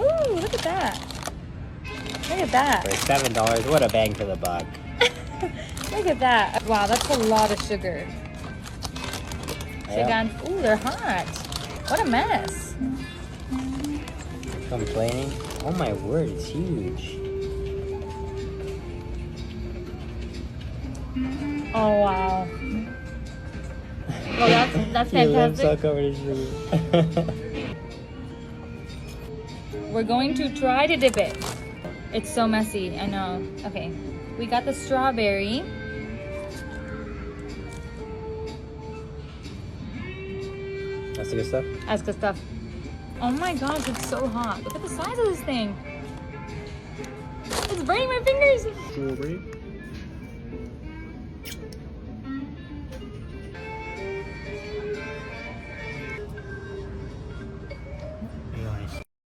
Ooh, look at that. Look at that. For $7, what a bang for the buck. Look at that. Wow, that's a lot of sugar. Yeah. Ooh, they're hot. What a mess. Complaining? Oh my word, it's huge. Oh, wow. Well, that's Your lips fantastic. all covered in sugar. We're going to try to dip it. It's so messy, I know. Okay, we got the strawberry. That's the good stuff? That's good stuff. Oh my gosh, it's so hot. Look at the size of this thing. It's burning my fingers. Strawberry.